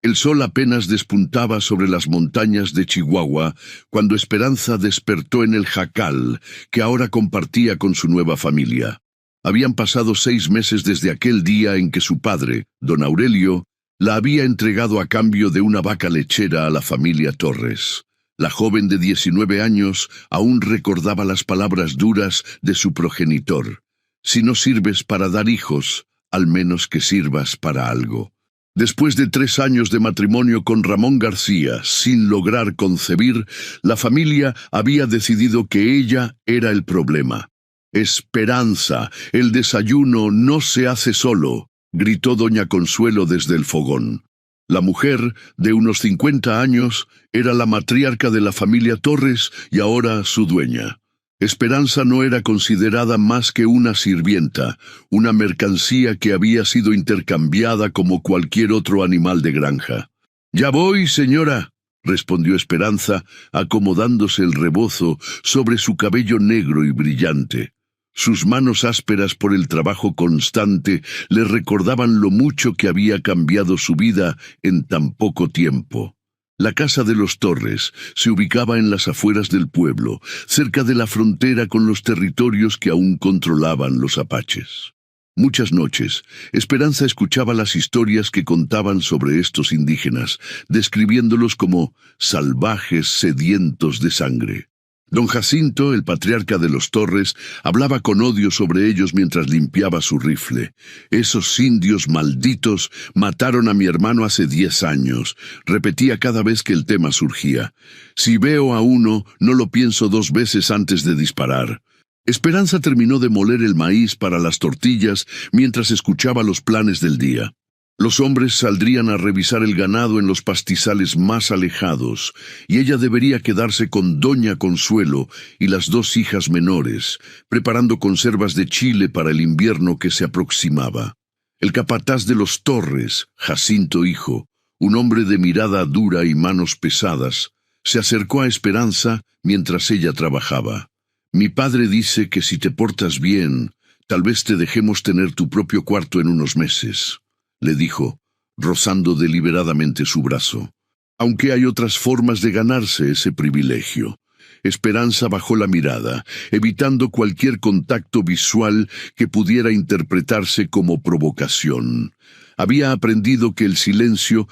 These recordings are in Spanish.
El sol apenas despuntaba sobre las montañas de Chihuahua cuando Esperanza despertó en el jacal que ahora compartía con su nueva familia. Habían pasado 6 meses desde aquel día en que su padre, don Aurelio, la había entregado a cambio de una vaca lechera a la familia Torres. La joven de 19 años aún recordaba las palabras duras de su progenitor. Si no sirves para dar hijos, al menos que sirvas para algo. Después de 3 años de matrimonio con Ramón García, sin lograr concebir, la familia había decidido que ella era el problema. «Esperanza, el desayuno no se hace solo», gritó doña Consuelo desde el fogón. La mujer, de unos 50 años, era la matriarca de la familia Torres y ahora su dueña. Esperanza no era considerada más que una sirvienta, una mercancía que había sido intercambiada como cualquier otro animal de granja. «Ya voy, señora», respondió Esperanza, acomodándose el rebozo sobre su cabello negro y brillante. Sus manos ásperas por el trabajo constante le recordaban lo mucho que había cambiado su vida en tan poco tiempo. La casa de los Torres se ubicaba en las afueras del pueblo, cerca de la frontera con los territorios que aún controlaban los apaches. Muchas noches, Esperanza escuchaba las historias que contaban sobre estos indígenas, describiéndolos como salvajes sedientos de sangre. Don Jacinto, el patriarca de los Torres, hablaba con odio sobre ellos mientras limpiaba su rifle. «Esos indios malditos mataron a mi hermano hace 10 años», repetía cada vez que el tema surgía. «Si veo a uno, no lo pienso 2 veces antes de disparar». Esperanza terminó de moler el maíz para las tortillas mientras escuchaba los planes del día. Los hombres saldrían a revisar el ganado en los pastizales más alejados, y ella debería quedarse con doña Consuelo y las 2 hijas menores, preparando conservas de chile para el invierno que se aproximaba. El capataz de los Torres, Jacinto hijo, un hombre de mirada dura y manos pesadas, se acercó a Esperanza mientras ella trabajaba. «Mi padre dice que si te portas bien, tal vez te dejemos tener tu propio cuarto en unos meses», le dijo, rozando deliberadamente su brazo. «Aunque hay otras formas de ganarse ese privilegio». Esperanza bajó la mirada, evitando cualquier contacto visual que pudiera interpretarse como provocación. Había aprendido que el silencio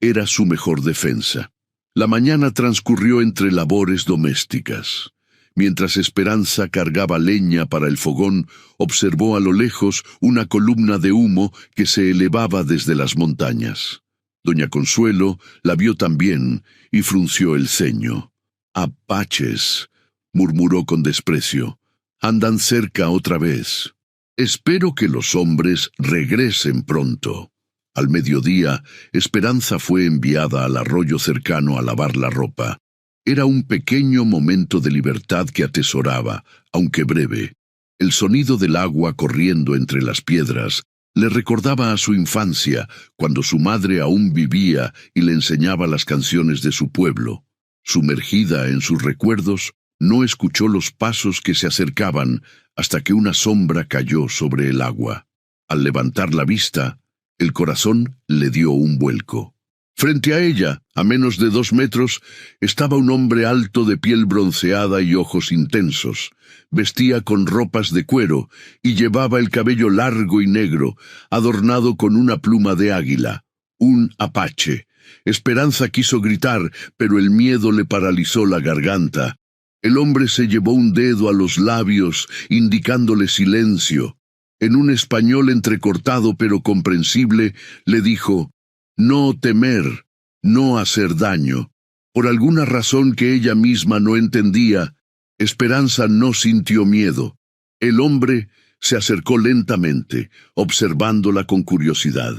era su mejor defensa. La mañana transcurrió entre labores domésticas. Mientras Esperanza cargaba leña para el fogón, observó a lo lejos una columna de humo que se elevaba desde las montañas. Doña Consuelo la vio también y frunció el ceño. «Apaches», murmuró con desprecio. «Andan cerca otra vez. Espero que los hombres regresen pronto». Al mediodía, Esperanza fue enviada al arroyo cercano a lavar la ropa. Era un pequeño momento de libertad que atesoraba, aunque breve. El sonido del agua corriendo entre las piedras le recordaba a su infancia, cuando su madre aún vivía y le enseñaba las canciones de su pueblo. Sumergida en sus recuerdos, no escuchó los pasos que se acercaban hasta que una sombra cayó sobre el agua. Al levantar la vista, el corazón le dio un vuelco. Frente a ella, a menos de 2 metros, estaba un hombre alto de piel bronceada y ojos intensos. Vestía con ropas de cuero y llevaba el cabello largo y negro, adornado con una pluma de águila. Un apache. Esperanza quiso gritar, pero el miedo le paralizó la garganta. El hombre se llevó un dedo a los labios, indicándole silencio. En un español entrecortado pero comprensible, le dijo: «No temer, no hacer daño». Por alguna razón que ella misma no entendía, Esperanza no sintió miedo. El hombre se acercó lentamente, observándola con curiosidad.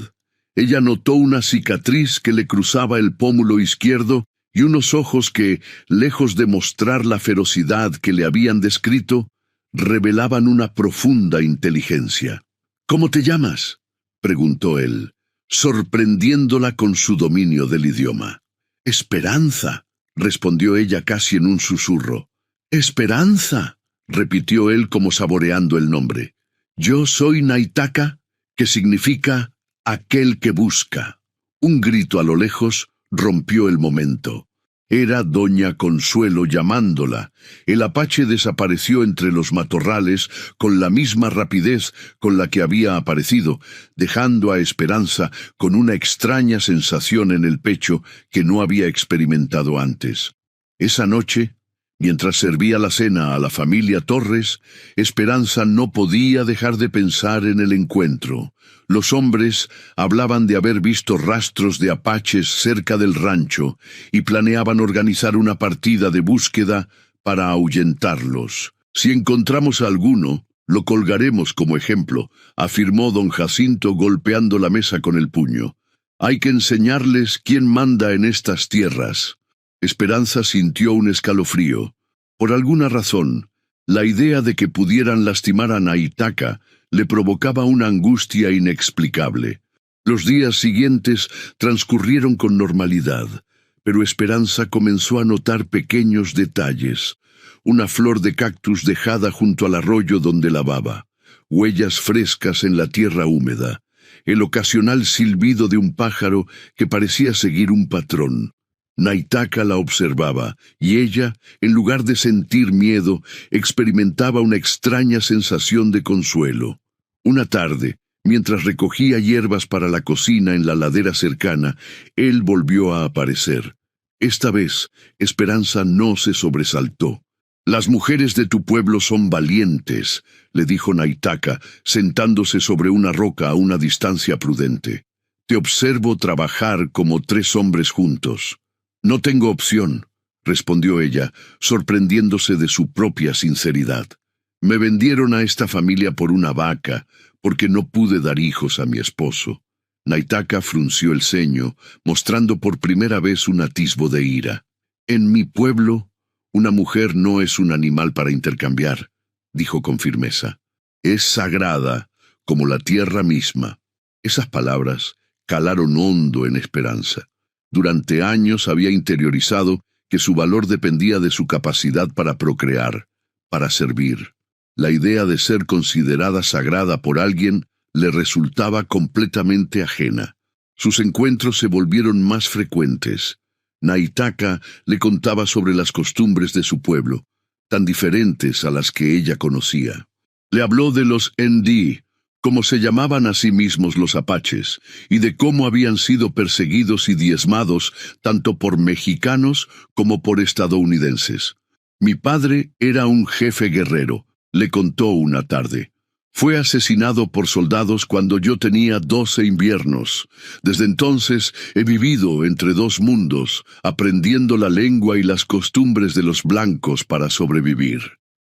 Ella notó una cicatriz que le cruzaba el pómulo izquierdo y unos ojos que, lejos de mostrar la ferocidad que le habían descrito, revelaban una profunda inteligencia. «¿Cómo te llamas?», preguntó él, sorprendiéndola con su dominio del idioma. «Esperanza», respondió ella casi en un susurro. «Esperanza», repitió él como saboreando el nombre. «Yo soy Naitaka, que significa aquel que busca». Un grito a lo lejos rompió el momento. Era doña Consuelo llamándola. El apache desapareció entre los matorrales con la misma rapidez con la que había aparecido, dejando a Esperanza con una extraña sensación en el pecho que no había experimentado antes. Esa noche, mientras servía la cena a la familia Torres, Esperanza no podía dejar de pensar en el encuentro. Los hombres hablaban de haber visto rastros de apaches cerca del rancho y planeaban organizar una partida de búsqueda para ahuyentarlos. Si encontramos a alguno, lo colgaremos como ejemplo, afirmó don Jacinto golpeando la mesa con el puño. Hay que enseñarles quién manda en estas tierras. Esperanza sintió un escalofrío. Por alguna razón, la idea de que pudieran lastimar a Naitaca le provocaba una angustia inexplicable. Los días siguientes transcurrieron con normalidad, pero Esperanza comenzó a notar pequeños detalles. Una flor de cactus dejada junto al arroyo donde lavaba, huellas frescas en la tierra húmeda, el ocasional silbido de un pájaro que parecía seguir un patrón. Naitaca la observaba, y ella, en lugar de sentir miedo, experimentaba una extraña sensación de consuelo. Una tarde, mientras recogía hierbas para la cocina en la ladera cercana, él volvió a aparecer. Esta vez, Esperanza no se sobresaltó. «Las mujeres de tu pueblo son valientes», le dijo Naitaca, sentándose sobre una roca a una distancia prudente. «Te observo trabajar como 3 hombres juntos». «No tengo opción», respondió ella, sorprendiéndose de su propia sinceridad. «Me vendieron a esta familia por una vaca, porque no pude dar hijos a mi esposo». Naitaca frunció el ceño, mostrando por primera vez un atisbo de ira. «En mi pueblo, una mujer no es un animal para intercambiar», dijo con firmeza. «Es sagrada, como la tierra misma». Esas palabras calaron hondo en Esperanza. Durante años había interiorizado que su valor dependía de su capacidad para procrear, para servir. La idea de ser considerada sagrada por alguien le resultaba completamente ajena. Sus encuentros se volvieron más frecuentes. Naitaca le contaba sobre las costumbres de su pueblo, tan diferentes a las que ella conocía. Le habló de los Ndi, como se llamaban a sí mismos los apaches, y de cómo habían sido perseguidos y diezmados tanto por mexicanos como por estadounidenses. «Mi padre era un jefe guerrero», le contó una tarde. «Fue asesinado por soldados cuando yo tenía 12 inviernos. Desde entonces he vivido entre 2 mundos, aprendiendo la lengua y las costumbres de los blancos para sobrevivir».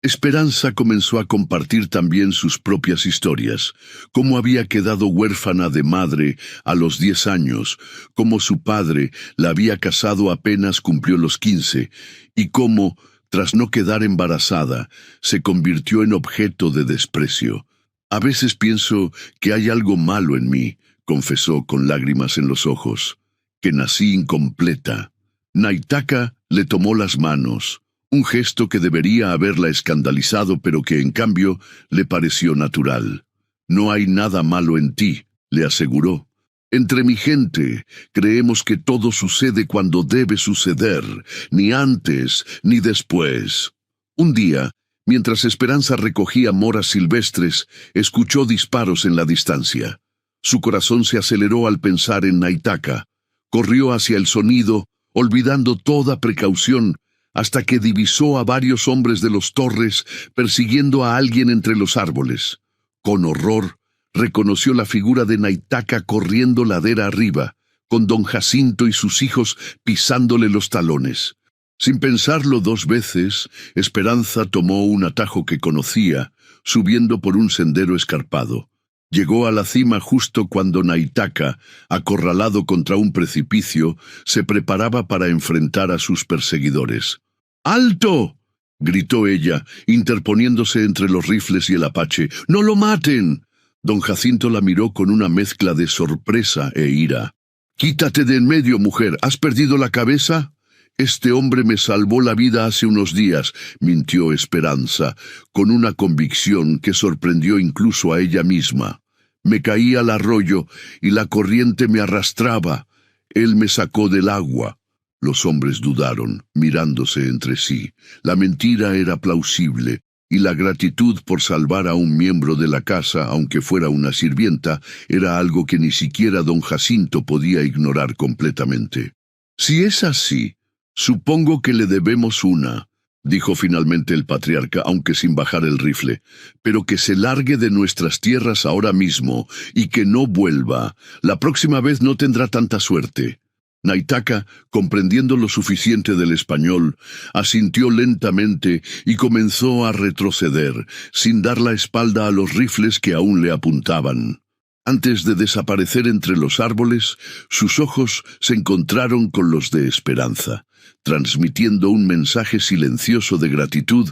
Esperanza comenzó a compartir también sus propias historias, cómo había quedado huérfana de madre a los 10 años, cómo su padre la había casado apenas cumplió los 15, y cómo, tras no quedar embarazada, se convirtió en objeto de desprecio. «A veces pienso que hay algo malo en mí», confesó con lágrimas en los ojos, «que nací incompleta». Naitaca le tomó las manos, un gesto que debería haberla escandalizado, pero que en cambio le pareció natural. «No hay nada malo en ti», le aseguró. «Entre mi gente creemos que todo sucede cuando debe suceder, ni antes ni después». Un día, mientras Esperanza recogía moras silvestres, escuchó disparos en la distancia. Su corazón se aceleró al pensar en Naitaca. Corrió hacia el sonido, olvidando toda precaución, hasta que divisó a varios hombres de los Torres persiguiendo a alguien entre los árboles. Con horror, reconoció la figura de Naitaca corriendo ladera arriba, con don Jacinto y sus hijos pisándole los talones. Sin pensarlo 2 veces, Esperanza tomó un atajo que conocía, subiendo por un sendero escarpado. Llegó a la cima justo cuando Naitaca, acorralado contra un precipicio, se preparaba para enfrentar a sus perseguidores. «¡Alto!», gritó ella, interponiéndose entre los rifles y el apache. «¡No lo maten!». Don Jacinto la miró con una mezcla de sorpresa e ira. «Quítate de en medio, mujer. ¿Has perdido la cabeza?». «Este hombre me salvó la vida hace unos días», mintió Esperanza, con una convicción que sorprendió incluso a ella misma. «Me caí al arroyo y la corriente me arrastraba. Él me sacó del agua. Los hombres dudaron, mirándose entre sí. La mentira era plausible, y la gratitud por salvar a un miembro de la casa, aunque fuera una sirvienta, era algo que ni siquiera don Jacinto podía ignorar completamente. «Si es así, supongo que le debemos una», dijo finalmente el patriarca, aunque sin bajar el rifle, «pero que se largue de nuestras tierras ahora mismo y que no vuelva. La próxima vez no tendrá tanta suerte». Naitaka, comprendiendo lo suficiente del español, asintió lentamente y comenzó a retroceder, sin dar la espalda a los rifles que aún le apuntaban. Antes de desaparecer entre los árboles, sus ojos se encontraron con los de Esperanza, transmitiendo un mensaje silencioso de gratitud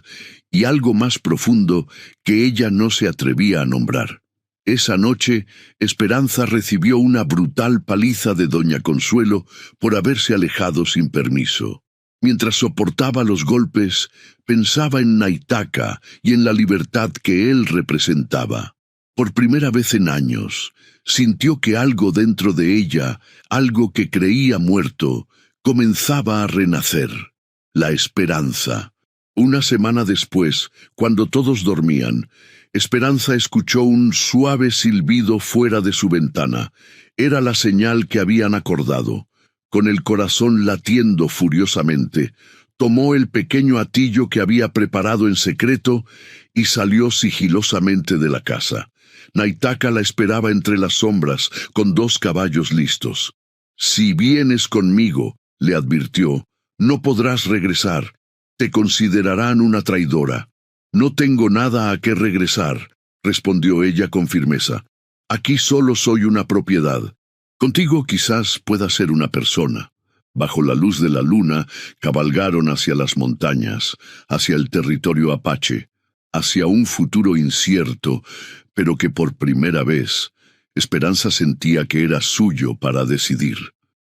y algo más profundo que ella no se atrevía a nombrar. Esa noche, Esperanza recibió una brutal paliza de doña Consuelo por haberse alejado sin permiso. Mientras soportaba los golpes, pensaba en Naitaka y en la libertad que él representaba. Por primera vez en años, sintió que algo dentro de ella, algo que creía muerto, comenzaba a renacer. La esperanza. Una semana después, cuando todos dormían, Esperanza escuchó un suave silbido fuera de su ventana. Era la señal que habían acordado. Con el corazón latiendo furiosamente, tomó el pequeño atillo que había preparado en secreto y salió sigilosamente de la casa. Naitaka la esperaba entre las sombras, con 2 caballos listos. «Si vienes conmigo», le advirtió, «no podrás regresar. Te considerarán una traidora». «No tengo nada a qué regresar», respondió ella con firmeza. «Aquí solo soy una propiedad. Contigo quizás pueda ser una persona». Bajo la luz de la luna, cabalgaron hacia las montañas, hacia el territorio apache, hacia un futuro incierto, pero que por primera vez, Esperanza sentía que era suyo para decidir.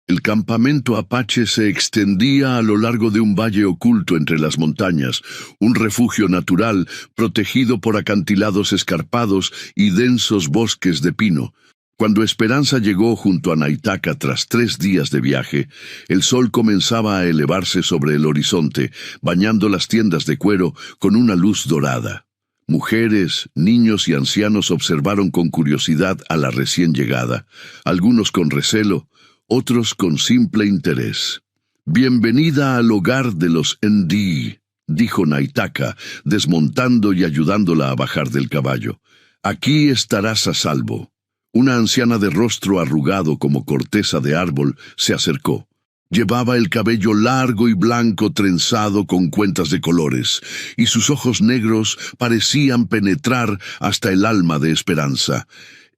El campamento apache se extendía a lo largo de un valle oculto entre las montañas, un refugio natural protegido por acantilados escarpados y densos bosques de pino. Cuando Esperanza llegó junto a Naitaka tras 3 días de viaje, el sol comenzaba a elevarse sobre el horizonte, bañando las tiendas de cuero con una luz dorada. Mujeres, niños y ancianos observaron con curiosidad a la recién llegada, algunos con recelo, otros con simple interés. «Bienvenida al hogar de los Ndi», dijo Naitaka, desmontando y ayudándola a bajar del caballo. «Aquí estarás a salvo». Una anciana de rostro arrugado como corteza de árbol se acercó. Llevaba el cabello largo y blanco trenzado con cuentas de colores, y sus ojos negros parecían penetrar hasta el alma de Esperanza.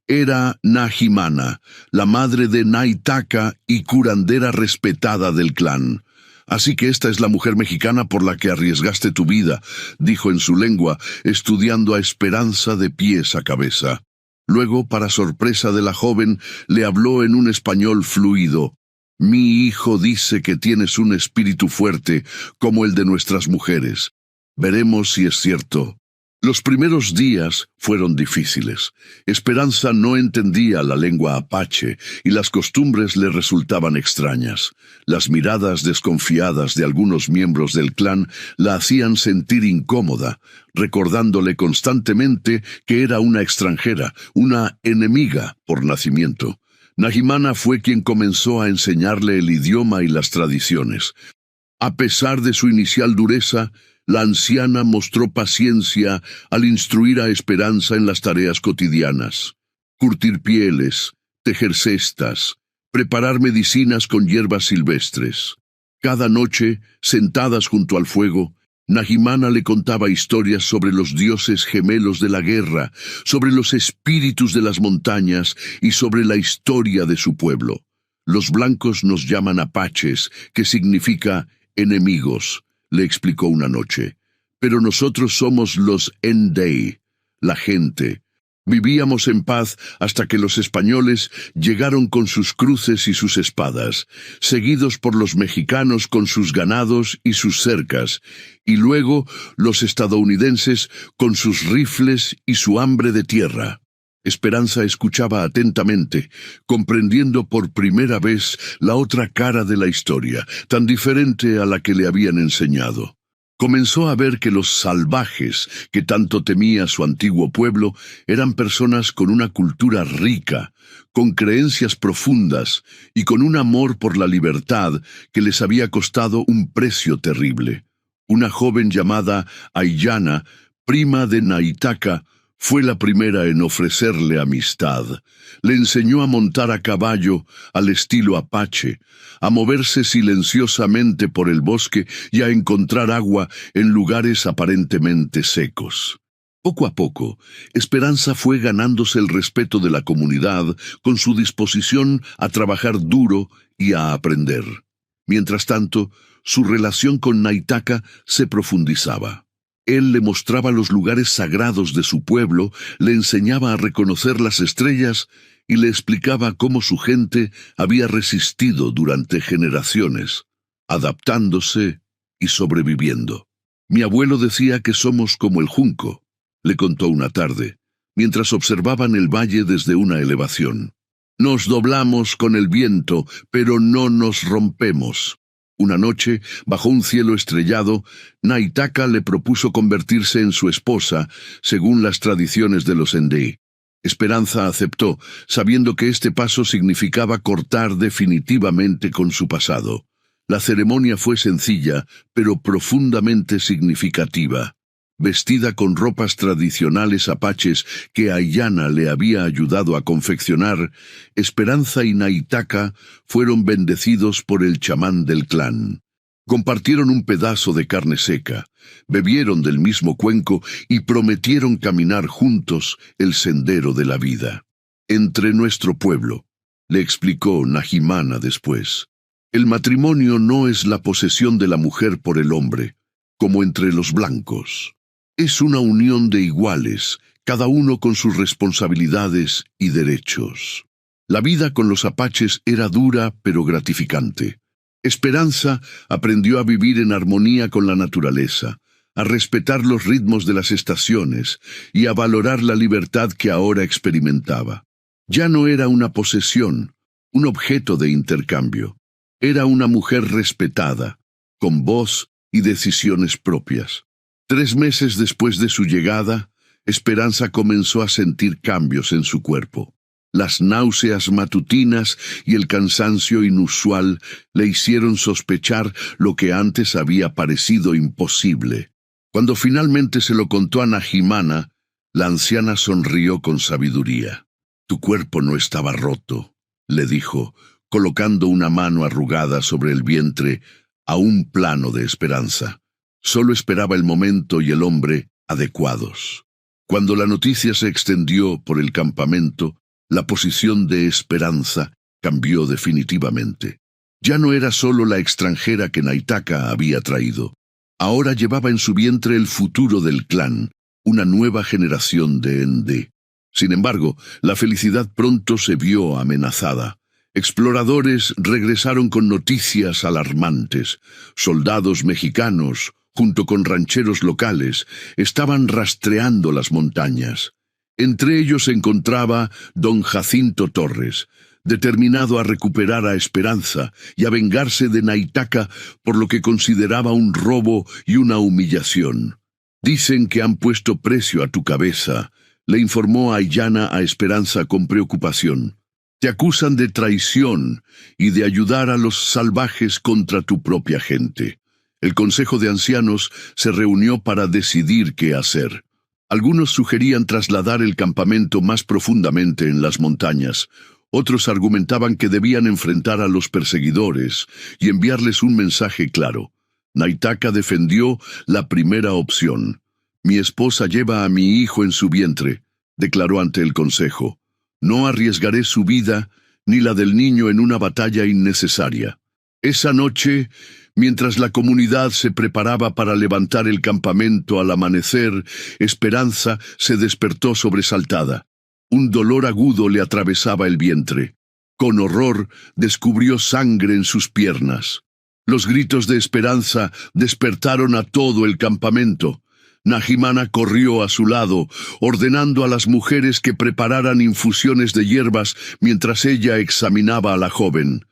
Era Nahimana, la madre de Naitaka y curandera respetada del clan. «Así que esta es la mujer mexicana por la que arriesgaste tu vida», dijo en su lengua, estudiando a Esperanza de pies a cabeza. Luego, para sorpresa de la joven, le habló en un español fluido. «Mi hijo dice que tienes un espíritu fuerte, como el de nuestras mujeres. Veremos si es cierto». Los primeros días fueron difíciles. Esperanza no entendía la lengua apache y las costumbres le resultaban extrañas. Las miradas desconfiadas de algunos miembros del clan la hacían sentir incómoda, recordándole constantemente que era una extranjera, una enemiga por nacimiento. Nahimana fue quien comenzó a enseñarle el idioma y las tradiciones. A pesar de su inicial dureza, la anciana mostró paciencia al instruir a Esperanza en las tareas cotidianas. Curtir pieles, tejer cestas, preparar medicinas con hierbas silvestres. Cada noche, sentadas junto al fuego, Nahimana le contaba historias sobre los dioses gemelos de la guerra, sobre los espíritus de las montañas y sobre la historia de su pueblo. «Los blancos nos llaman apaches, que significa enemigos», le explicó una noche. «Pero nosotros somos los Ndei, la gente. Vivíamos en paz hasta que los españoles llegaron con sus cruces y sus espadas, seguidos por los mexicanos con sus ganados y sus cercas, y luego los estadounidenses con sus rifles y su hambre de tierra». Esperanza escuchaba atentamente, comprendiendo por primera vez la otra cara de la historia, tan diferente a la que le habían enseñado. Comenzó a ver que los salvajes que tanto temía su antiguo pueblo eran personas con una cultura rica, con creencias profundas y con un amor por la libertad que les había costado un precio terrible. Una joven llamada Aiyana, prima de Naitaka, fue la primera en ofrecerle amistad. Le enseñó a montar a caballo al estilo apache, a moverse silenciosamente por el bosque y a encontrar agua en lugares aparentemente secos. Poco a poco, Esperanza fue ganándose el respeto de la comunidad con su disposición a trabajar duro y a aprender. Mientras tanto, su relación con Naitaka se profundizaba. Él le mostraba los lugares sagrados de su pueblo, le enseñaba a reconocer las estrellas y le explicaba cómo su gente había resistido durante generaciones, adaptándose y sobreviviendo. Mi abuelo decía que somos como el junco, le contó una tarde, mientras observaban el valle desde una elevación. Nos doblamos con el viento, pero no nos rompemos. Una noche, bajo un cielo estrellado, Naitaka le propuso convertirse en su esposa, según las tradiciones de los Ndé. Esperanza aceptó, sabiendo que este paso significaba cortar definitivamente con su pasado. La ceremonia fue sencilla, pero profundamente significativa. Vestida con ropas tradicionales apaches que Aiyana le había ayudado a confeccionar, Esperanza y Naitaka fueron bendecidos por el chamán del clan. Compartieron un pedazo de carne seca, bebieron del mismo cuenco y prometieron caminar juntos el sendero de la vida. Entre nuestro pueblo, le explicó Nahimana después, el matrimonio no es la posesión de la mujer por el hombre, como entre los blancos. Es una unión de iguales, cada uno con sus responsabilidades y derechos. La vida con los apaches era dura pero gratificante. Esperanza aprendió a vivir en armonía con la naturaleza, a respetar los ritmos de las estaciones y a valorar la libertad que ahora experimentaba. Ya no era una posesión, un objeto de intercambio. Era una mujer respetada, con voz y decisiones propias. 3 meses después de su llegada, Esperanza comenzó a sentir cambios en su cuerpo. Las náuseas matutinas y el cansancio inusual le hicieron sospechar lo que antes había parecido imposible. Cuando finalmente se lo contó a Nahimana, la anciana sonrió con sabiduría. «Tu cuerpo no estaba roto», le dijo, colocando una mano arrugada sobre el vientre a un plano de Esperanza. Solo esperaba el momento y el hombre adecuados. Cuando la noticia se extendió por el campamento, la posición de Esperanza cambió definitivamente. Ya no era solo la extranjera que Naitaka había traído. Ahora llevaba en su vientre el futuro del clan, una nueva generación de Ndé. Sin embargo, la felicidad pronto se vio amenazada. Exploradores regresaron con noticias alarmantes. Soldados mexicanos, junto con rancheros locales, estaban rastreando las montañas. Entre ellos se encontraba don Jacinto Torres, determinado a recuperar a Esperanza y a vengarse de Naitaka por lo que consideraba un robo y una humillación. «Dicen que han puesto precio a tu cabeza», le informó Aiyana a Esperanza con preocupación. «Te acusan de traición y de ayudar a los salvajes contra tu propia gente». El Consejo de Ancianos se reunió para decidir qué hacer. Algunos sugerían trasladar el campamento más profundamente en las montañas. Otros argumentaban que debían enfrentar a los perseguidores y enviarles un mensaje claro. Naitaka defendió la primera opción. «Mi esposa lleva a mi hijo en su vientre», declaró ante el Consejo. «No arriesgaré su vida ni la del niño en una batalla innecesaria». Esa noche, mientras la comunidad se preparaba para levantar el campamento al amanecer, Esperanza se despertó sobresaltada. Un dolor agudo le atravesaba el vientre. Con horror, descubrió sangre en sus piernas. Los gritos de Esperanza despertaron a todo el campamento. Nahimana corrió a su lado, ordenando a las mujeres que prepararan infusiones de hierbas mientras ella examinaba a la joven.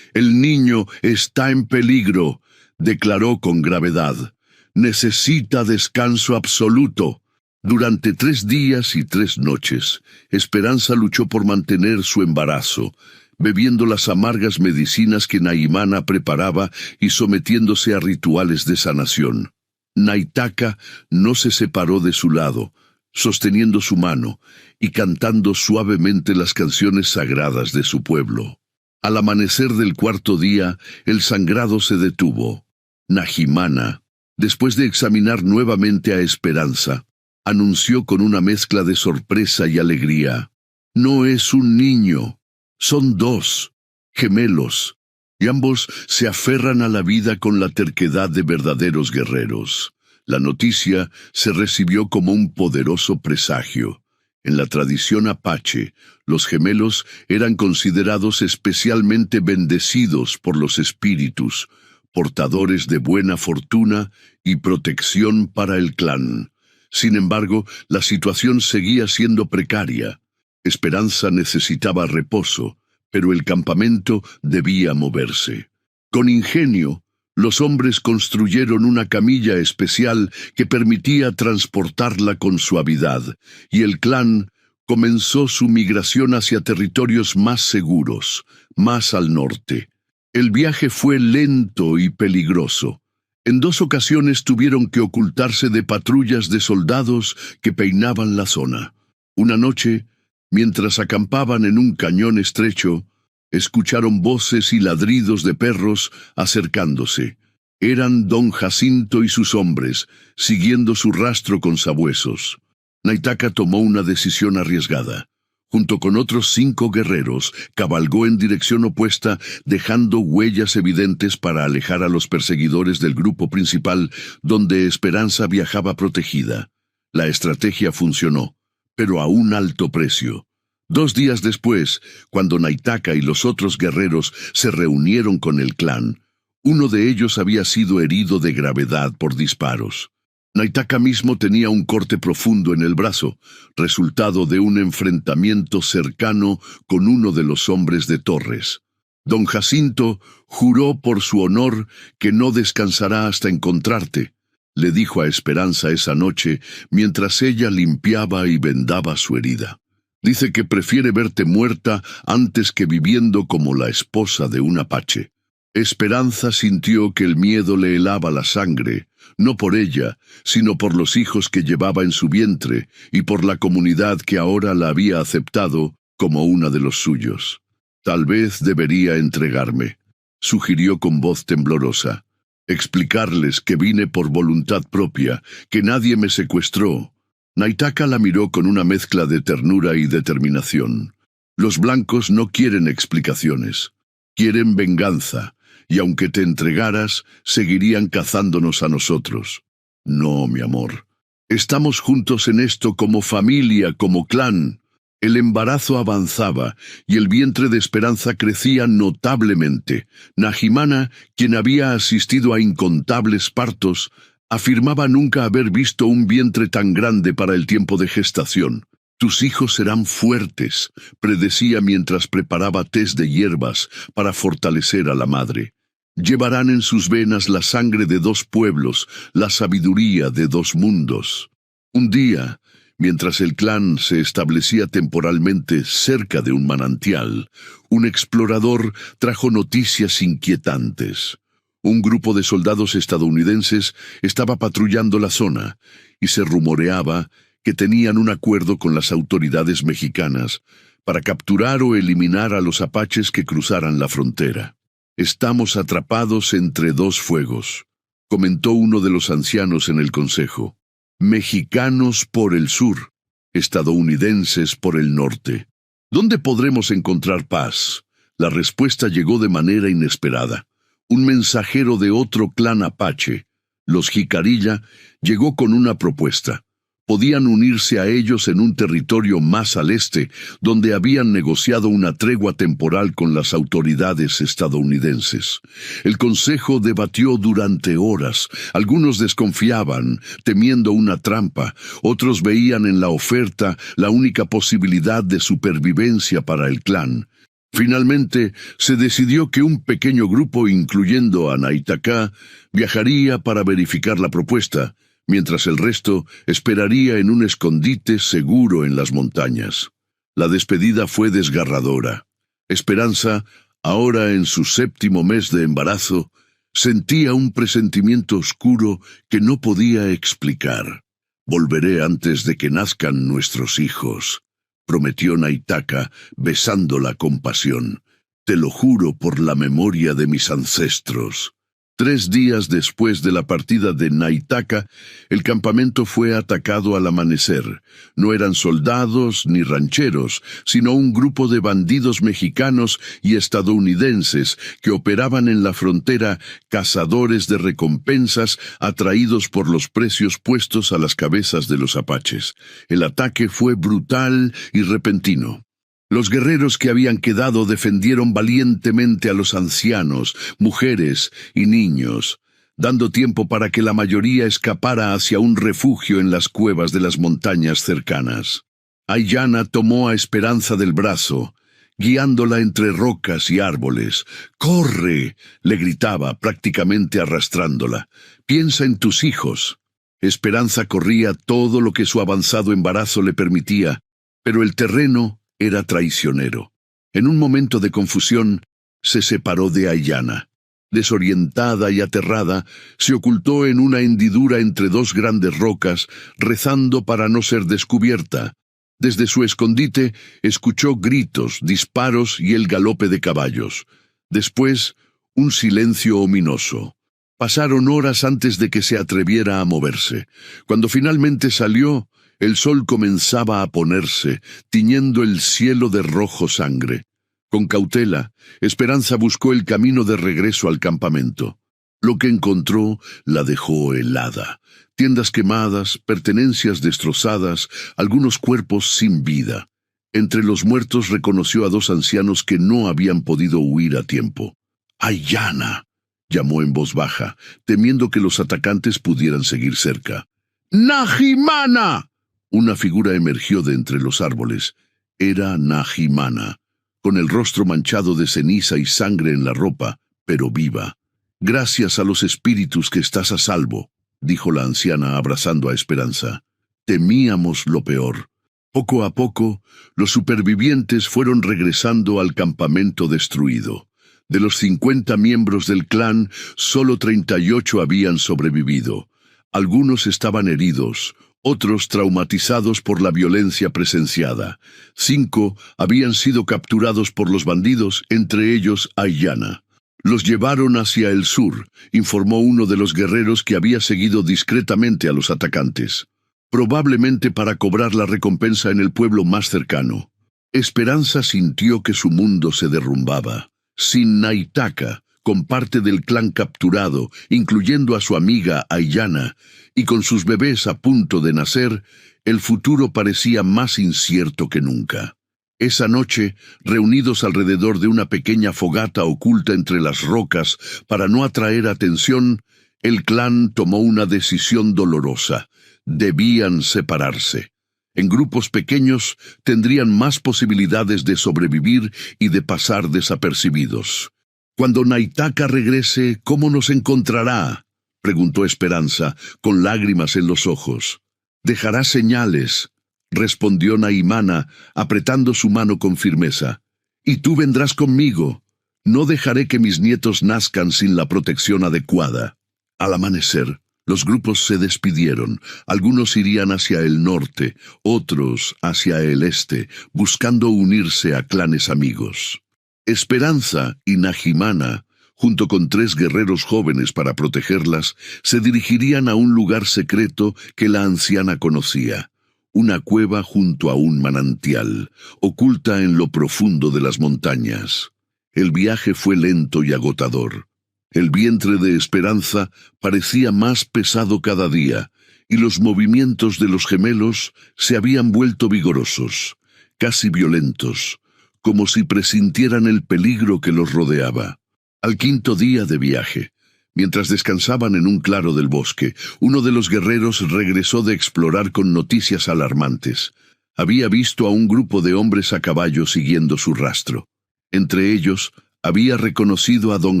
«El niño está en peligro», declaró con gravedad. «Necesita descanso absoluto». Durante 3 días y 3 noches, Esperanza luchó por mantener su embarazo, bebiendo las amargas medicinas que Nahimana preparaba y sometiéndose a rituales de sanación. Naitaka no se separó de su lado, sosteniendo su mano y cantando suavemente las canciones sagradas de su pueblo. Al amanecer del 4.º día, el sangrado se detuvo. Nahimana, después de examinar nuevamente a Esperanza, anunció con una mezcla de sorpresa y alegría: «No es un niño, son 2, gemelos». Y ambos se aferran a la vida con la terquedad de verdaderos guerreros. La noticia se recibió como un poderoso presagio. En la tradición apache, los gemelos eran considerados especialmente bendecidos por los espíritus, portadores de buena fortuna y protección para el clan. Sin embargo, la situación seguía siendo precaria. Esperanza necesitaba reposo, pero el campamento debía moverse. Con ingenio, los hombres construyeron una camilla especial que permitía transportarla con suavidad, y el clan comenzó su migración hacia territorios más seguros, más al norte. El viaje fue lento y peligroso. En 2 ocasiones tuvieron que ocultarse de patrullas de soldados que peinaban la zona. Una noche, mientras acampaban en un cañón estrecho, escucharon voces y ladridos de perros acercándose. Eran don Jacinto y sus hombres, siguiendo su rastro con sabuesos. Naitaka tomó una decisión arriesgada. Junto con otros 5 guerreros, cabalgó en dirección opuesta, dejando huellas evidentes para alejar a los perseguidores del grupo principal, donde Esperanza viajaba protegida. La estrategia funcionó, pero a un alto precio. 2 días después, cuando Naitaka y los otros guerreros se reunieron con el clan, uno de ellos había sido herido de gravedad por disparos. Naitaka mismo tenía un corte profundo en el brazo, resultado de un enfrentamiento cercano con uno de los hombres de Torres. Don Jacinto juró por su honor que no descansará hasta encontrarte, le dijo a Esperanza esa noche mientras ella limpiaba y vendaba su herida. Dice que prefiere verte muerta antes que viviendo como la esposa de un apache. Esperanza sintió que el miedo le helaba la sangre, no por ella, sino por los hijos que llevaba en su vientre y por la comunidad que ahora la había aceptado como una de los suyos. Tal vez debería entregarme, sugirió con voz temblorosa. Explicarles que vine por voluntad propia, que nadie me secuestró. Naitaka la miró con una mezcla de ternura y determinación. Los blancos no quieren explicaciones, quieren venganza. Y aunque te entregaras, seguirían cazándonos a nosotros. No, mi amor. Estamos juntos en esto como familia, como clan. El embarazo avanzaba y el vientre de Esperanza crecía notablemente. Nahimana, quien había asistido a incontables partos, afirmaba nunca haber visto un vientre tan grande para el tiempo de gestación. «Tus hijos serán fuertes», predecía mientras preparaba tés de hierbas para fortalecer a la madre. «Llevarán en sus venas la sangre de 2 pueblos, la sabiduría de 2 mundos». Un día, mientras el clan se establecía temporalmente cerca de un manantial, un explorador trajo noticias inquietantes. Un grupo de soldados estadounidenses estaba patrullando la zona y se rumoreaba que tenían un acuerdo con las autoridades mexicanas para capturar o eliminar a los apaches que cruzaran la frontera. «Estamos atrapados entre 2 fuegos», comentó uno de los ancianos en el consejo. «Mexicanos por el sur, estadounidenses por el norte. ¿Dónde podremos encontrar paz?» La respuesta llegó de manera inesperada. Un mensajero de otro clan apache, los Jicarilla, llegó con una propuesta. Podían unirse a ellos en un territorio más al este, donde habían negociado una tregua temporal con las autoridades estadounidenses. El Consejo debatió durante horas. Algunos desconfiaban, temiendo una trampa. Otros veían en la oferta la única posibilidad de supervivencia para el clan. Finalmente, se decidió que un pequeño grupo, incluyendo a Naitaka, viajaría para verificar la propuesta, mientras el resto esperaría en un escondite seguro en las montañas. La despedida fue desgarradora. Esperanza, ahora en su 7º mes de embarazo, sentía un presentimiento oscuro que no podía explicar. «Volveré antes de que nazcan nuestros hijos», prometió Naitaka, besándola con pasión. «Te lo juro por la memoria de mis ancestros». 3 días después de la partida de Naitaka, el campamento fue atacado al amanecer. No eran soldados ni rancheros, sino un grupo de bandidos mexicanos y estadounidenses que operaban en la frontera, cazadores de recompensas atraídos por los precios puestos a las cabezas de los apaches. El ataque fue brutal y repentino. Los guerreros que habían quedado defendieron valientemente a los ancianos, mujeres y niños, dando tiempo para que la mayoría escapara hacia un refugio en las cuevas de las montañas cercanas. Aiyana tomó a Esperanza del brazo, guiándola entre rocas y árboles. «¡Corre!», le gritaba, prácticamente arrastrándola. «Piensa en tus hijos». Esperanza corría todo lo que su avanzado embarazo le permitía, pero el terreno era traicionero. En un momento de confusión, se separó de Aiyana. Desorientada y aterrada, se ocultó en una hendidura entre 2 grandes rocas, rezando para no ser descubierta. Desde su escondite, escuchó gritos, disparos y el galope de caballos. Después, un silencio ominoso. Pasaron horas antes de que se atreviera a moverse. Cuando finalmente salió, el sol comenzaba a ponerse, tiñendo el cielo de rojo sangre. Con cautela, Esperanza buscó el camino de regreso al campamento. Lo que encontró la dejó helada. Tiendas quemadas, pertenencias destrozadas, algunos cuerpos sin vida. Entre los muertos reconoció a 2 ancianos que no habían podido huir a tiempo. «¡Aiyana!», llamó en voz baja, temiendo que los atacantes pudieran seguir cerca. «¡Najimana!». Una figura emergió de entre los árboles. Era Najimana, con el rostro manchado de ceniza y sangre en la ropa, pero viva. «Gracias a los espíritus que estás a salvo», dijo la anciana abrazando a Esperanza. «Temíamos lo peor». Poco a poco, los supervivientes fueron regresando al campamento destruido. De los 50 miembros del clan, solo 38 habían sobrevivido. Algunos estaban heridos, otros traumatizados por la violencia presenciada. 5 habían sido capturados por los bandidos, entre ellos Aiyana. «Los llevaron hacia el sur», informó uno de los guerreros que había seguido discretamente a los atacantes. «Probablemente para cobrar la recompensa en el pueblo más cercano». Esperanza sintió que su mundo se derrumbaba. Sin Naitaka, con parte del clan capturado, incluyendo a su amiga Aiyana, y con sus bebés a punto de nacer, el futuro parecía más incierto que nunca. Esa noche, reunidos alrededor de una pequeña fogata oculta entre las rocas para no atraer atención, el clan tomó una decisión dolorosa. Debían separarse. En grupos pequeños tendrían más posibilidades de sobrevivir y de pasar desapercibidos. «Cuando Naitaka regrese, ¿cómo nos encontrará?», preguntó Esperanza, con lágrimas en los ojos. «Dejará señales», respondió Naimana, apretando su mano con firmeza. «Y tú vendrás conmigo. No dejaré que mis nietos nazcan sin la protección adecuada». Al amanecer, los grupos se despidieron. Algunos irían hacia el norte, otros hacia el este, buscando unirse a clanes amigos. Esperanza y Najimana, junto con 3 guerreros jóvenes para protegerlas, se dirigirían a un lugar secreto que la anciana conocía. Una cueva junto a un manantial, oculta en lo profundo de las montañas. El viaje fue lento y agotador. El vientre de Esperanza parecía más pesado cada día, y los movimientos de los gemelos se habían vuelto vigorosos, casi violentos, como si presintieran el peligro que los rodeaba. Al quinto día de viaje, mientras descansaban en un claro del bosque, uno de los guerreros regresó de explorar con noticias alarmantes. Había visto a un grupo de hombres a caballo siguiendo su rastro. Entre ellos, había reconocido a don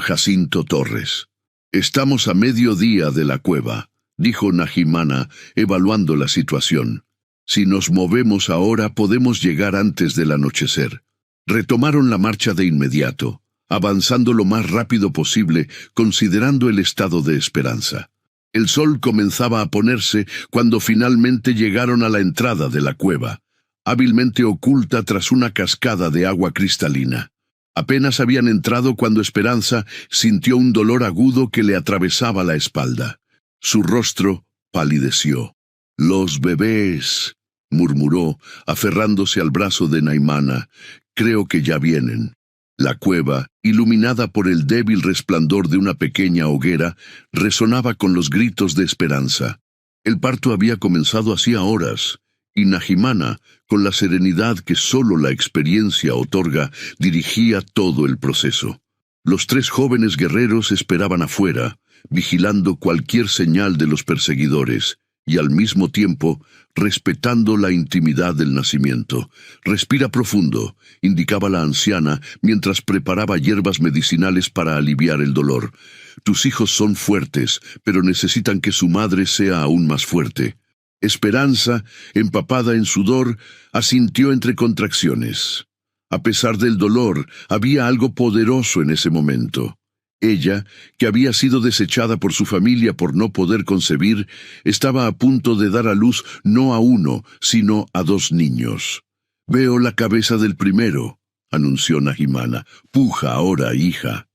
Jacinto Torres. «Estamos a mediodía de la cueva», dijo Nahimana, evaluando la situación. «Si nos movemos ahora, podemos llegar antes del anochecer». Retomaron la marcha de inmediato, avanzando lo más rápido posible, considerando el estado de Esperanza. El sol comenzaba a ponerse cuando finalmente llegaron a la entrada de la cueva, hábilmente oculta tras una cascada de agua cristalina. Apenas habían entrado cuando Esperanza sintió un dolor agudo que le atravesaba la espalda. Su rostro palideció. «Los bebés», murmuró, aferrándose al brazo de Naimana. «Creo que ya vienen». La cueva, iluminada por el débil resplandor de una pequeña hoguera, resonaba con los gritos de Esperanza. El parto había comenzado hacía horas, y Nahimana, con la serenidad que solo la experiencia otorga, dirigía todo el proceso. Los tres jóvenes guerreros esperaban afuera, vigilando cualquier señal de los perseguidores, y al mismo tiempo respetando la intimidad del nacimiento. «Respira profundo», indicaba la anciana mientras preparaba hierbas medicinales para aliviar el dolor. «Tus hijos son fuertes, pero necesitan que su madre sea aún más fuerte». Esperanza, empapada en sudor, asintió entre contracciones. A pesar del dolor, había algo poderoso en ese momento. Ella, que había sido desechada por su familia por no poder concebir, estaba a punto de dar a luz no a uno, sino a dos niños. «Veo la cabeza del primero», anunció Nahimana. «Puja ahora, hija».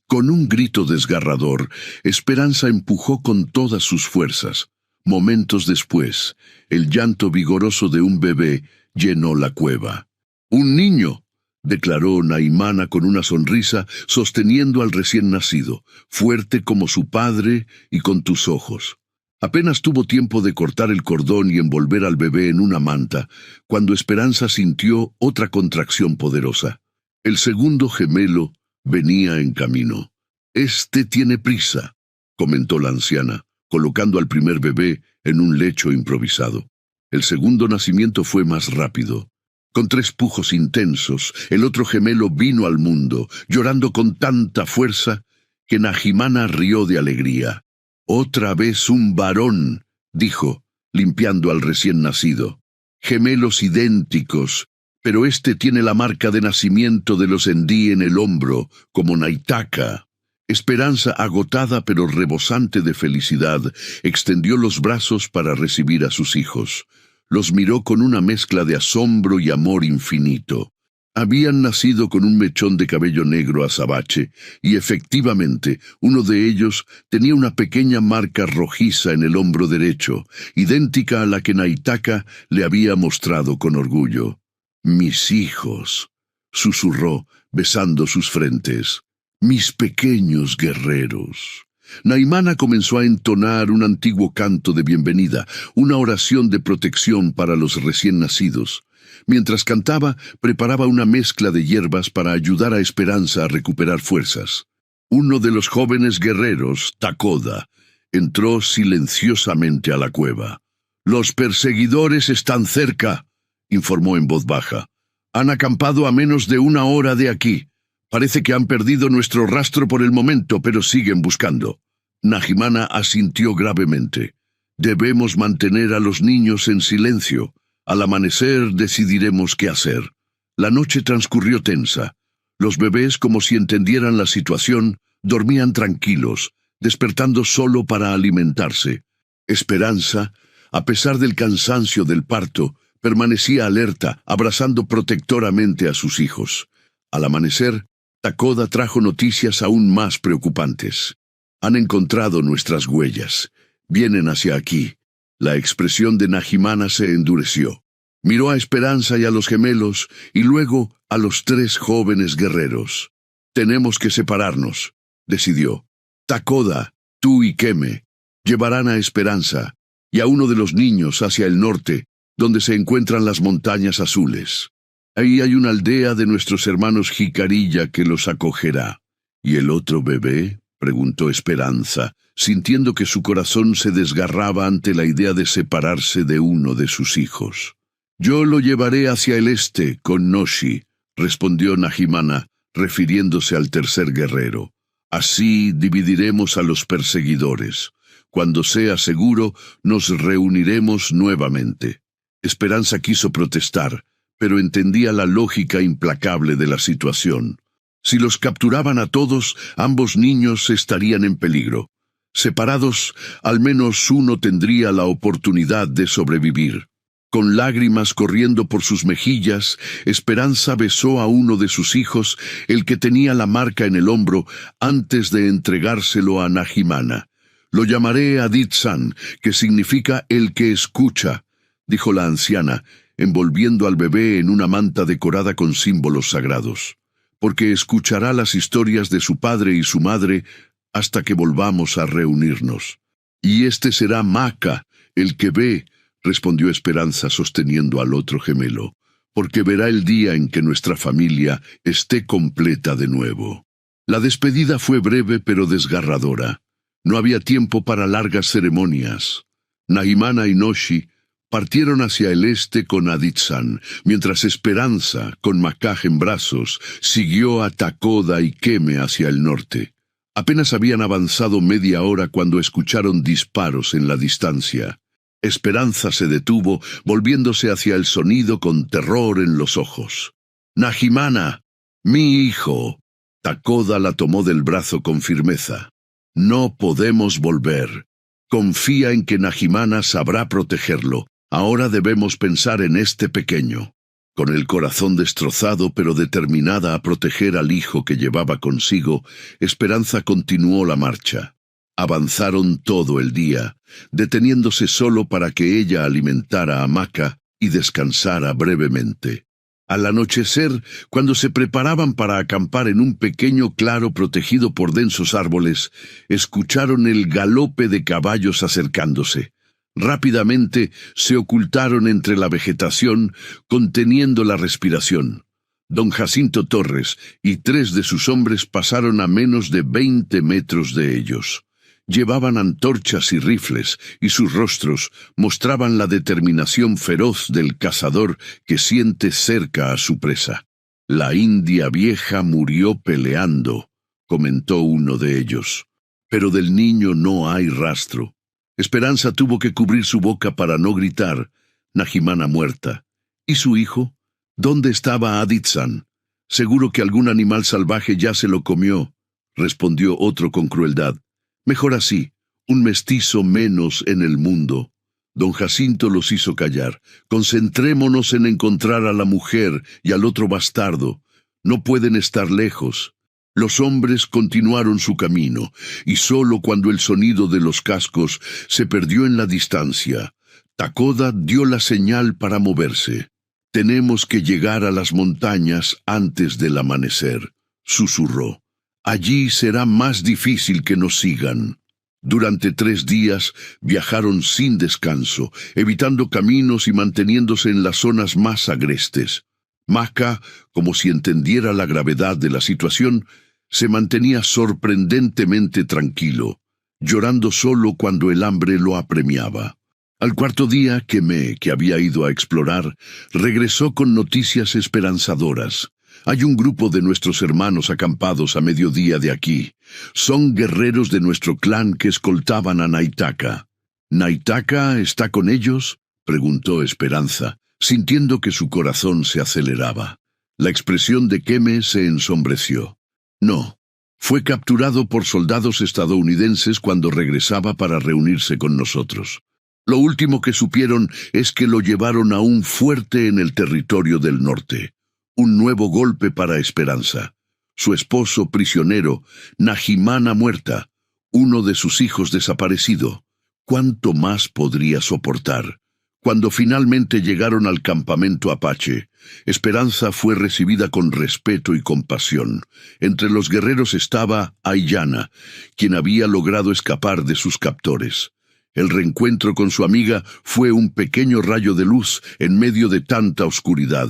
Con un grito desgarrador, Esperanza empujó con todas sus fuerzas. Momentos después, el llanto vigoroso de un bebé llenó la cueva. «¡Un niño!», declaró Naimana con una sonrisa, sosteniendo al recién nacido, fuerte como su padre y con tus ojos. Apenas tuvo tiempo de cortar el cordón y envolver al bebé en una manta, cuando Esperanza sintió otra contracción poderosa. El segundo gemelo venía en camino. «Este tiene prisa», comentó la anciana, colocando al primer bebé en un lecho improvisado. El segundo nacimiento fue más rápido. Con 3 pujos intensos, el otro gemelo vino al mundo, llorando con tanta fuerza que Nahimana rió de alegría. «Otra vez un varón», dijo, limpiando al recién nacido. «Gemelos idénticos, pero este tiene la marca de nacimiento de los Endí en el hombro, como Naitaka». Esperanza, agotada pero rebosante de felicidad, extendió los brazos para recibir a sus hijos. Los miró con una mezcla de asombro y amor infinito. Habían nacido con un mechón de cabello negro azabache, y efectivamente, uno de ellos tenía una pequeña marca rojiza en el hombro derecho, idéntica a la que Naitaka le había mostrado con orgullo. «Mis hijos», susurró, besando sus frentes. «Mis pequeños guerreros». Naimana comenzó a entonar un antiguo canto de bienvenida, una oración de protección para los recién nacidos. Mientras cantaba, preparaba una mezcla de hierbas para ayudar a Esperanza a recuperar fuerzas. Uno de los jóvenes guerreros, Takoda, entró silenciosamente a la cueva. «Los perseguidores están cerca», informó en voz baja. «Han acampado a menos de 1 hora de aquí. Parece que han perdido nuestro rastro por el momento, pero siguen buscando». Nahimana asintió gravemente. «Debemos mantener a los niños en silencio. Al amanecer decidiremos qué hacer». La noche transcurrió tensa. Los bebés, como si entendieran la situación, dormían tranquilos, despertando solo para alimentarse. Esperanza, a pesar del cansancio del parto, permanecía alerta, abrazando protectoramente a sus hijos. Al amanecer, Takoda trajo noticias aún más preocupantes. «Han encontrado nuestras huellas. Vienen hacia aquí». La expresión de Nahimana se endureció. Miró a Esperanza y a los gemelos, y luego a los 3 jóvenes guerreros. «Tenemos que separarnos», decidió. «Takoda, tú y Keme llevarán a Esperanza. y a uno de los niños hacia el norte, donde se encuentran las montañas azules. Ahí hay una aldea de nuestros hermanos Jicarilla que los acogerá. ¿Y el otro bebé?, preguntó Esperanza, sintiendo que su corazón se desgarraba ante la idea de separarse de uno de sus hijos. Yo lo llevaré hacia el este con Noshi, respondió Nahimana, refiriéndose al tercer guerrero. Así dividiremos a los perseguidores. Cuando sea seguro, nos reuniremos nuevamente. Esperanza quiso protestar, pero entendía la lógica implacable de la situación. Si los capturaban a todos, ambos niños estarían en peligro. Separados, al menos uno tendría la oportunidad de sobrevivir. Con lágrimas corriendo por sus mejillas, Esperanza besó a uno de sus hijos, el que tenía la marca en el hombro, antes de entregárselo a Nahimana. Lo llamaré Aditsan, que significa el que escucha, dijo la anciana, envolviendo al bebé en una manta decorada con símbolos sagrados, porque escuchará las historias de su padre y su madre hasta que volvamos a reunirnos. Y este será Maca, el que ve, respondió Esperanza sosteniendo al otro gemelo, porque verá el día en que nuestra familia esté completa de nuevo. La despedida fue breve pero desgarradora. No había tiempo para largas ceremonias. Nahimana y Noshi partieron hacia el este con Aditsan, mientras Esperanza, con Macaj en brazos, siguió a Takoda y Keme hacia el norte. Apenas habían avanzado media hora cuando escucharon disparos en la distancia. Esperanza se detuvo, volviéndose hacia el sonido con terror en los ojos. «Nahimana, mi hijo». Takoda la tomó del brazo con firmeza. «No podemos volver. Confía en que Nahimana sabrá protegerlo. Ahora debemos pensar en este pequeño». Con el corazón destrozado pero determinada a proteger al hijo que llevaba consigo, Esperanza continuó la marcha. Avanzaron todo el día, deteniéndose solo para que ella alimentara a Maca y descansara brevemente. Al anochecer, cuando se preparaban para acampar en un pequeño claro protegido por densos árboles, escucharon el galope de caballos acercándose. Rápidamente se ocultaron entre la vegetación, conteniendo la respiración. Don Jacinto Torres y 3 de sus hombres pasaron a menos de 20 metros de ellos. Llevaban antorchas y rifles, y sus rostros mostraban la determinación feroz del cazador que siente cerca a su presa. «La India vieja murió peleando», comentó uno de ellos. «Pero del niño no hay rastro». Esperanza tuvo que cubrir su boca para no gritar. Nahimana muerta. ¿Y su hijo? ¿Dónde estaba Aditsan? Seguro que algún animal salvaje ya se lo comió, respondió otro con crueldad. Mejor así, un mestizo menos en el mundo. Don Jacinto los hizo callar. Concentrémonos en encontrar a la mujer y al otro bastardo. No pueden estar lejos. Los hombres continuaron su camino, y solo cuando el sonido de los cascos se perdió en la distancia, Takoda dio la señal para moverse. «Tenemos que llegar a las montañas antes del amanecer», susurró. «Allí será más difícil que nos sigan». Durante 3 días viajaron sin descanso, evitando caminos y manteniéndose en las zonas más agrestes. Maca, como si entendiera la gravedad de la situación, se mantenía sorprendentemente tranquilo, llorando solo cuando el hambre lo apremiaba. Al 4.º día, Keme, que había ido a explorar, regresó con noticias esperanzadoras. «Hay un grupo de nuestros hermanos acampados a mediodía de aquí. Son guerreros de nuestro clan que escoltaban a Naitaka». «¿Naitaka está con ellos?», preguntó Esperanza, sintiendo que su corazón se aceleraba. La expresión de Keme se ensombreció. «No, fue capturado por soldados estadounidenses cuando regresaba para reunirse con nosotros. Lo último que supieron es que lo llevaron a un fuerte en el territorio del norte. Un nuevo golpe para Esperanza. Su esposo prisionero, Nahimana muerta, uno de sus hijos desaparecido. ¿Cuánto más podría soportar?» Cuando finalmente llegaron al campamento apache, Esperanza fue recibida con respeto y compasión. Entre los guerreros estaba Ayana, quien había logrado escapar de sus captores. El reencuentro con su amiga fue un pequeño rayo de luz en medio de tanta oscuridad.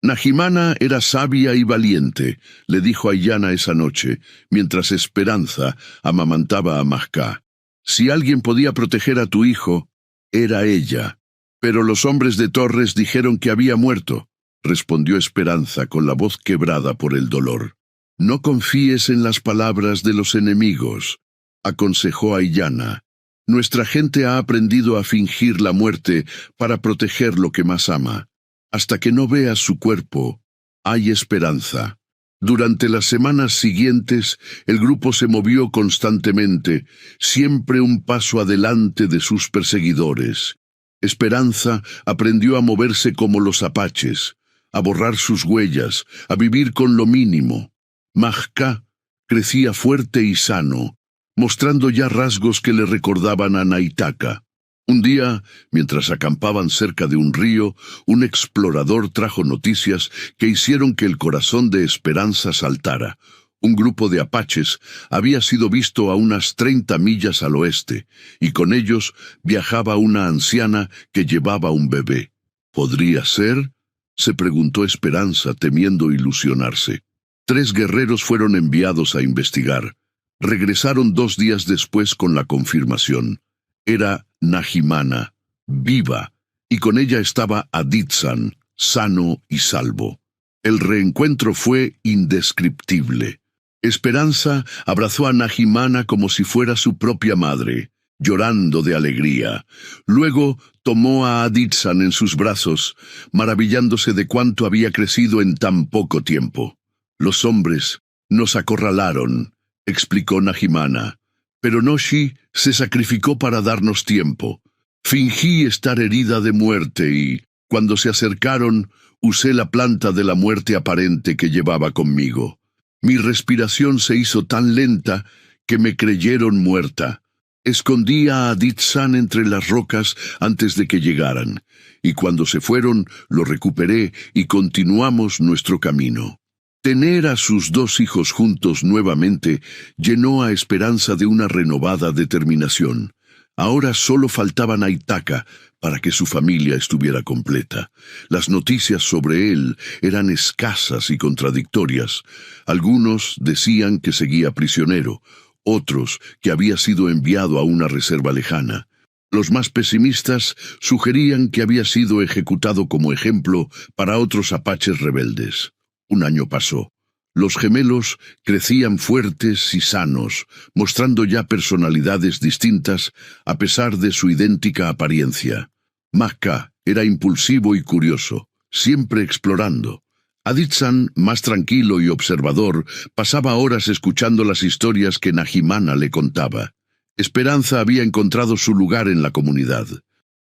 Nahimana era sabia y valiente, le dijo a Illana esa noche, mientras Esperanza amamantaba a Mahka. Si alguien podía proteger a tu hijo, era ella. Pero los hombres de Torres dijeron que había muerto, respondió Esperanza con la voz quebrada por el dolor. No confíes en las palabras de los enemigos, aconsejó a Illana. Nuestra gente ha aprendido a fingir la muerte para proteger lo que más ama. Hasta que no veas su cuerpo, hay esperanza. Durante las semanas siguientes, el grupo se movió constantemente, siempre un paso adelante de sus perseguidores. Esperanza aprendió a moverse como los apaches, a borrar sus huellas, a vivir con lo mínimo. Mahka crecía fuerte y sano, mostrando ya rasgos que le recordaban a Naitaka. Un día, mientras acampaban cerca de un río, un explorador trajo noticias que hicieron que el corazón de Esperanza saltara. Un grupo de apaches había sido visto a unas 30 millas al oeste, y con ellos viajaba una anciana que llevaba un bebé. ¿Podría ser?, se preguntó Esperanza, temiendo ilusionarse. 3 guerreros fueron enviados a investigar. Regresaron 2 días después con la confirmación. Era Nahimana, viva, y con ella estaba Aditsan, sano y salvo. El reencuentro fue indescriptible. Esperanza abrazó a Nahimana como si fuera su propia madre, llorando de alegría. Luego tomó a Aditsan en sus brazos, maravillándose de cuánto había crecido en tan poco tiempo. Los hombres nos acorralaron, explicó Nahimana. Pero Noshi se sacrificó para darnos tiempo. Fingí estar herida de muerte y, cuando se acercaron, usé la planta de la muerte aparente que llevaba conmigo. Mi respiración se hizo tan lenta que me creyeron muerta. Escondí a Aditsan entre las rocas antes de que llegaran, y cuando se fueron, lo recuperé y continuamos nuestro camino. Tener a sus 2 hijos juntos nuevamente llenó a Esperanza de una renovada determinación. Ahora solo faltaba Naitaka para que su familia estuviera completa. Las noticias sobre él eran escasas y contradictorias. Algunos decían que seguía prisionero, otros que había sido enviado a una reserva lejana. Los más pesimistas sugerían que había sido ejecutado como ejemplo para otros apaches rebeldes. Un año pasó. Los gemelos crecían fuertes y sanos, mostrando ya personalidades distintas a pesar de su idéntica apariencia. Mahka era impulsivo y curioso, siempre explorando. Aditsan, más tranquilo y observador, pasaba horas escuchando las historias que Nahimana le contaba. Esperanza había encontrado su lugar en la comunidad.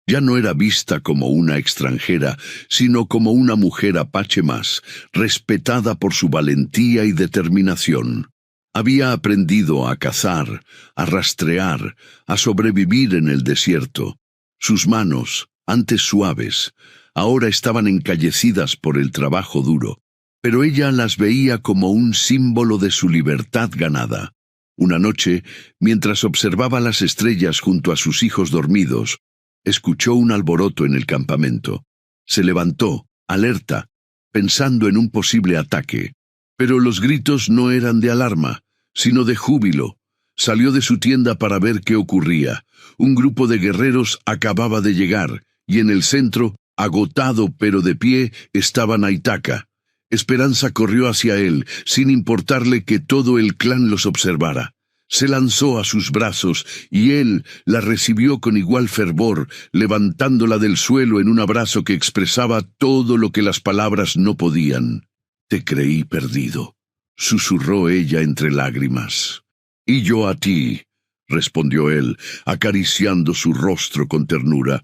Ya no era vista como una extranjera, sino como una mujer apache más, respetada por su valentía y determinación. Había aprendido a cazar, a rastrear, a sobrevivir en el desierto. Sus manos, antes suaves, ahora estaban encallecidas por el trabajo duro, pero ella las veía como un símbolo de su libertad ganada. Una noche, mientras observaba las estrellas junto a sus hijos dormidos, escuchó un alboroto en el campamento. Se levantó, alerta, pensando en un posible ataque. Pero los gritos no eran de alarma, sino de júbilo. Salió de su tienda para ver qué ocurría. Un grupo de guerreros acababa de llegar, y en el centro, agotado pero de pie, estaba Naitaka. Esperanza corrió hacia él, sin importarle que todo el clan los observara. Se lanzó a sus brazos, y él la recibió con igual fervor, levantándola del suelo en un abrazo que expresaba todo lo que las palabras no podían. «Te creí perdido», susurró ella entre lágrimas. «Y yo a ti», respondió él, acariciando su rostro con ternura,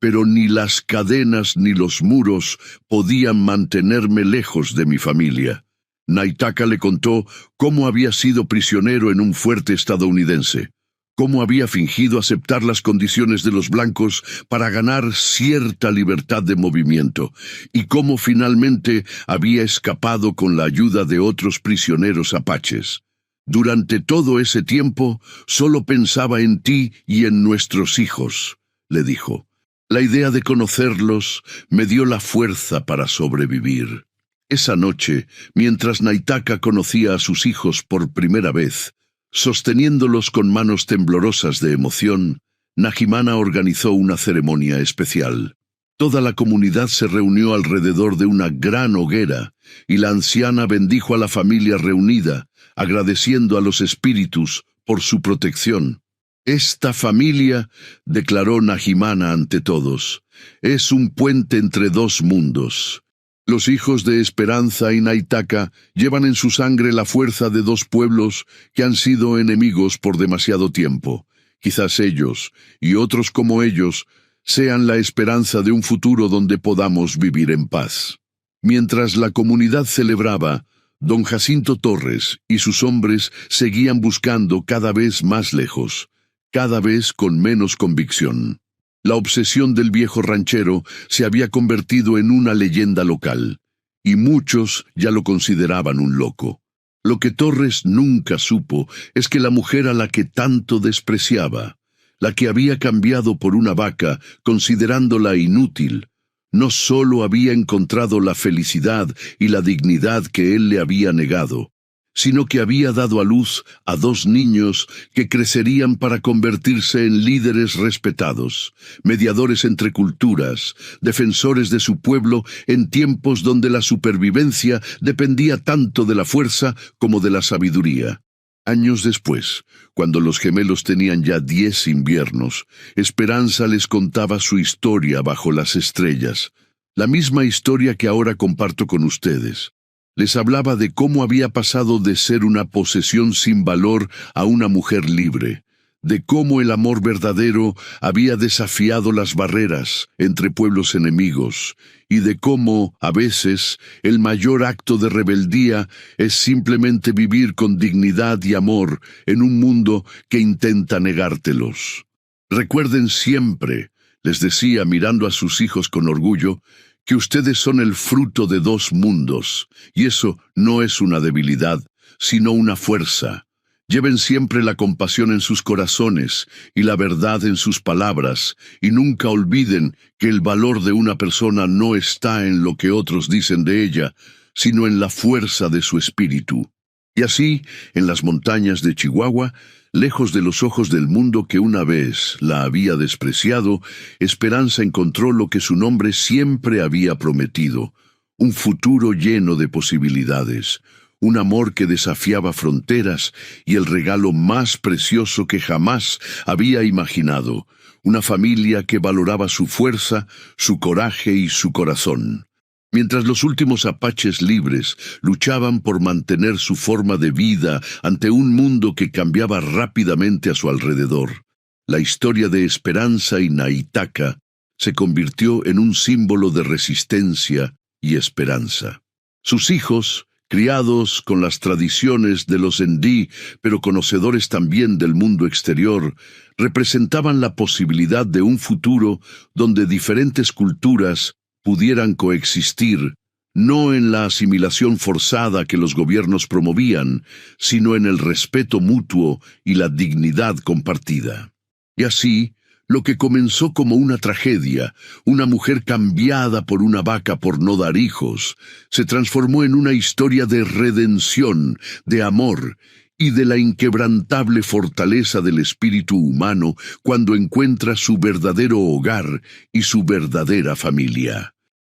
«pero ni las cadenas ni los muros podían mantenerme lejos de mi familia». Naitaka le contó cómo había sido prisionero en un fuerte estadounidense, cómo había fingido aceptar las condiciones de los blancos para ganar cierta libertad de movimiento, y cómo finalmente había escapado con la ayuda de otros prisioneros apaches. Durante todo ese tiempo, solo pensaba en ti y en nuestros hijos, le dijo. La idea de conocerlos me dio la fuerza para sobrevivir. Esa noche, mientras Naitaka conocía a sus hijos por primera vez, sosteniéndolos con manos temblorosas de emoción, Nahimana organizó una ceremonia especial. Toda la comunidad se reunió alrededor de una gran hoguera, y la anciana bendijo a la familia reunida, agradeciendo a los espíritus por su protección. Esta familia, declaró Nahimana ante todos, es un puente entre dos mundos. Los hijos de Esperanza y Naitaka llevan en su sangre la fuerza de dos pueblos que han sido enemigos por demasiado tiempo. Quizás ellos, y otros como ellos, sean la esperanza de un futuro donde podamos vivir en paz. Mientras la comunidad celebraba, don Jacinto Torres y sus hombres seguían buscando cada vez más lejos, cada vez con menos convicción. La obsesión del viejo ranchero se había convertido en una leyenda local, y muchos ya lo consideraban un loco. Lo que Torres nunca supo es que la mujer a la que tanto despreciaba, la que había cambiado por una vaca considerándola inútil, no solo había encontrado la felicidad y la dignidad que él le había negado, sino que había dado a luz a dos niños que crecerían para convertirse en líderes respetados, mediadores entre culturas, defensores de su pueblo en tiempos donde la supervivencia dependía tanto de la fuerza como de la sabiduría. Años después, cuando los gemelos tenían ya 10 inviernos, Esperanza les contaba su historia bajo las estrellas, la misma historia que ahora comparto con ustedes. Les hablaba de cómo había pasado de ser una posesión sin valor a una mujer libre, de cómo el amor verdadero había desafiado las barreras entre pueblos enemigos, y de cómo, a veces, el mayor acto de rebeldía es simplemente vivir con dignidad y amor en un mundo que intenta negártelos. Recuerden siempre, les decía mirando a sus hijos con orgullo, que ustedes son el fruto de dos mundos, y eso no es una debilidad, sino una fuerza. Lleven siempre la compasión en sus corazones y la verdad en sus palabras, y nunca olviden que el valor de una persona no está en lo que otros dicen de ella, sino en la fuerza de su espíritu. Y así, en las montañas de Chihuahua, lejos de los ojos del mundo que una vez la había despreciado, Esperanza encontró lo que su nombre siempre había prometido, un futuro lleno de posibilidades, un amor que desafiaba fronteras y el regalo más precioso que jamás había imaginado, una familia que valoraba su fuerza, su coraje y su corazón. Mientras los últimos apaches libres luchaban por mantener su forma de vida ante un mundo que cambiaba rápidamente a su alrededor, la historia de Esperanza y Naitaka se convirtió en un símbolo de resistencia y esperanza. Sus hijos, criados con las tradiciones de los Ndí, pero conocedores también del mundo exterior, representaban la posibilidad de un futuro donde diferentes culturas pudieran coexistir, no en la asimilación forzada que los gobiernos promovían, sino en el respeto mutuo y la dignidad compartida. Y así, lo que comenzó como una tragedia, una mujer cambiada por una vaca por no dar hijos, se transformó en una historia de redención, de amor y de la inquebrantable fortaleza del espíritu humano cuando encuentra su verdadero hogar y su verdadera familia.